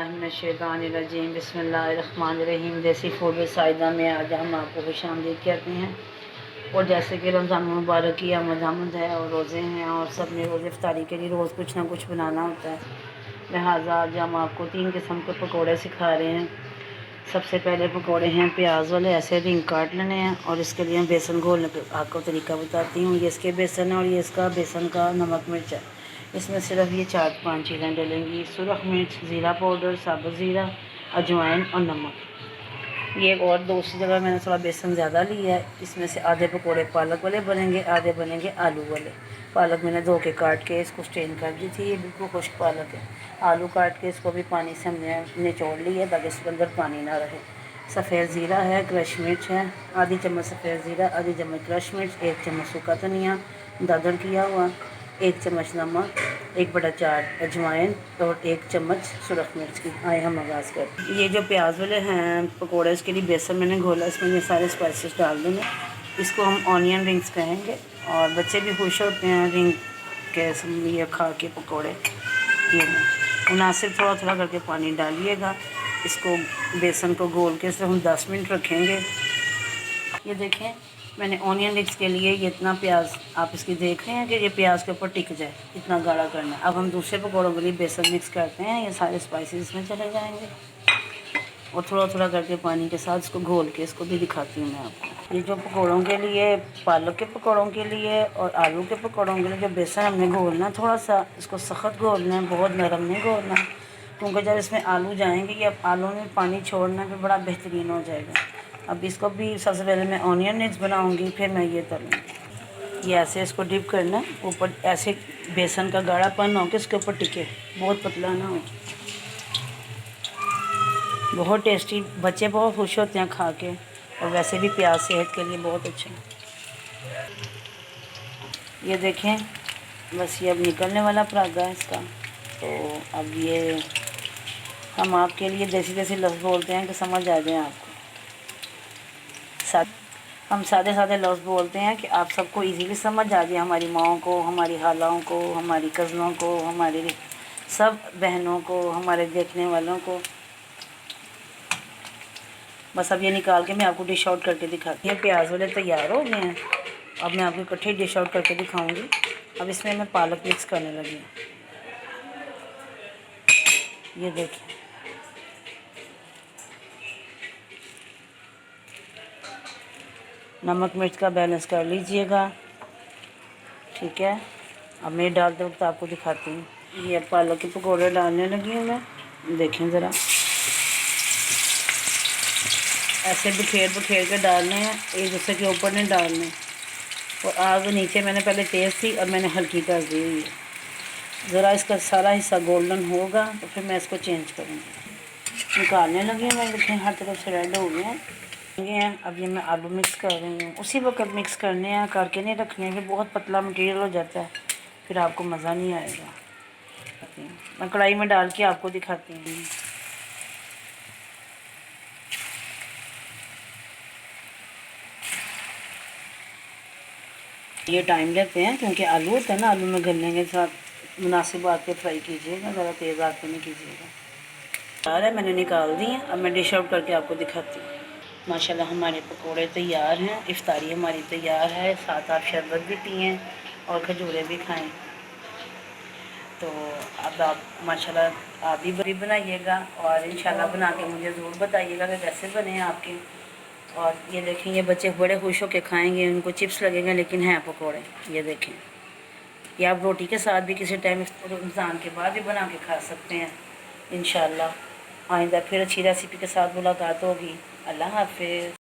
बिस्मिल्लाह मिनश्शैतानिर्रजीम बिस्मिल्लाहिर्रहमानिर्रहीम। देसी food with Saida में आज हम आपको खुशामदीद कहते हैं। और जैसे कि रमज़ान मुबारक की आमद है और रोज़े हैं और सब ने रोज़े इफ्तारी के लिए रोज़ कुछ ना कुछ बनाना होता है, लिहाजा आज हम आपको 3 किस्म के पकौड़े सिखा रहे हैं। सबसे पहले पकौड़े हैं प्याज वाले, ऐसे रिंग काट लेने हैं और इसके लिए हम बेसन घोलने का आपको तरीका बताती हूँ। ये इसके बेसन है और ये इसका बेसन का नमक मिर्च है। इसमें सिर्फ ये 4-5 चीज़ें डलेंगी: सुरख मिर्च, ज़ीरा पाउडर, साबुत ज़ीरा, अजवाइन और नमक। ये एक और दूसरी जगह मैंने थोड़ा बेसन ज़्यादा लिया है। इसमें से आधे पकौड़े पालक वाले बनेंगे, आधे बनेंगे आलू वाले। पालक मैंने धो के काट के इसको स्ट्रेन कर दी थी, ये बिल्कुल खुश्क पालक है। आलू काट के इसको भी पानी से हमने निचोड़ लिया ताकि इसके अंदर पानी ना रहे। सफ़ेद ज़ीरा है, क्रश मिर्च है, आधी चम्मच सफ़ेद ज़ीरा, आधी चम्मच क्रश मिर्च, 1 चम्मच सूखा धनिया दादड़ किया हुआ, 1 चम्मच नमक, 1/4 अजवाइन और 1 चम्मच सुरख मिर्च की। आए हम आगाज़ कर। ये जो प्याज वाले हैं पकौड़े, इसके लिए बेसन मैंने घोला, इसमें ये सारे स्पाइसेस डाल देंगे। इसको हम ऑनियन रिंग्स कहेंगे और बच्चे भी खुश होते हैं रिंग के ये खा के पकौड़े। ये मुनासिब थोड़ा थोड़ा करके पानी डालिएगा। इसको बेसन को घोल के इसे हम 10 मिनट रखेंगे। ये देखें, मैंने ऑनियन रिंग्स के लिए ये इतना प्याज आप इसकी देख रहे हैं कि ये प्याज के ऊपर टिक जाए, इतना गाढ़ा करना है। अब हम दूसरे पकौड़ों के लिए बेसन मिक्स करते हैं। ये सारे स्पाइसेस इसमें चले जाएंगे और थोड़ा थोड़ा करके पानी के साथ इसको घोल के इसको भी दिखाती हूँ मैं आपको। ये जो पकौड़ों के लिए, पालक के पकौड़ों के लिए और आलू के पकौड़ों के लिए जो बेसन हमने घोलना, थोड़ा सा इसको सख्त घोलना है, बहुत नरम नहीं घोलना, क्योंकि जब इसमें आलू जाएंगे ये आलू में पानी छोड़ना फिर बड़ा बेहतरीन हो जाएगा। अब इसको भी सबसे पहले मैं ऑनियन रिंग्स बनाऊंगी, फिर मैं ये तलूँगी। ये ऐसे इसको डिप करना है, ऊपर ऐसे बेसन का गाढ़ापन हो के इसके ऊपर टिके, बहुत पतला ना हो। बहुत टेस्टी, बच्चे बहुत खुश होते हैं खा के, और वैसे भी प्याज सेहत के लिए बहुत अच्छा है। ये देखें, बस ये अब निकलने वाला परागा है इसका। तो अब ये हम आपके लिए देसी देसी लफ्ज़ बोलते हैं कि समझ आ जाए आपको। हम सादे सादे लफ्ज़ बोलते हैं कि आप सबको इजीली समझ आ जाए, हमारी माओं को, हमारी खालाओं को, हमारी कज़नों को, हमारी सब बहनों को, हमारे देखने वालों को। बस अब ये निकाल के मैं आपको डिश आउट करके दिखाती हूँ। प्याज वाले तैयार हो गए हैं, अब मैं आपको इकट्ठे डिश आउट करके दिखाऊंगी। अब इसमें मैं पालक मिक्स करने लगी हूँ। ये देखिए, नमक मिर्च का बैलेंस कर लीजिएगा, ठीक है। अब मैं डालते वक्त आपको दिखाती हूँ। ये पालक के पकौड़े डालने लगी हूँ मैं, देखें ज़रा, ऐसे बिखेर बिखेर के डालने हैं, एक दूसरे के ऊपर नहीं डालने। और आग नीचे मैंने पहले तेज़ थी, अब मैंने हल्की कर दी हुई है। ज़रा इसका सारा हिस्सा गोल्डन होगा तो फिर मैं इसको चेंज करूँगी। निकालने लगी हूँ मैं, देखें हर तरफ से रेड हो गए हैं। अब ये मैं आलू मिक्स कर रही हूँ। उसी वक्त मिक्स करने हैं, करके नहीं रखने हैं, फिर बहुत पतला मटेरियल हो जाता है, फिर आपको मज़ा नहीं आएगा। मैं कढ़ाई में डाल के आपको दिखाती हूँ। ये टाइम लेते हैं क्योंकि आलू होता है ना, आलू में गलने के साथ मुनासिब आग पे फ्राई कीजिएगा, ज़्यादा तेज़ आग पे नहीं कीजिएगा। तैयार है, मैंने निकाल दी है। अब मैं डिश आउट करके आपको दिखाती हूँ। माशाल्लाह हमारे पकोड़े तैयार हैं, इफ्तारी हमारी तैयार है। साथ आप शरबत भी पिएँ और खजूरें भी खाएँ। तो अब आप माशाल्लाह आप भी बनाइएगा और इंशाल्लाह बना के मुझे ज़रूर बताइएगा कि कैसे बने आपके। और ये देखें, ये बच्चे बड़े खुश होकर खाएंगे, उनको चिप्स लगेंगे लेकिन हैं पकोड़े। ये देखें, ये आप रोटी के साथ भी किसी टाइम रमज़ान के बाद भी बना के खा सकते हैं। इंशाल्लाह आइंदा फिर अच्छी रेसिपी के साथ मुलाकात होगी। अल्लाह हाफ़िज़।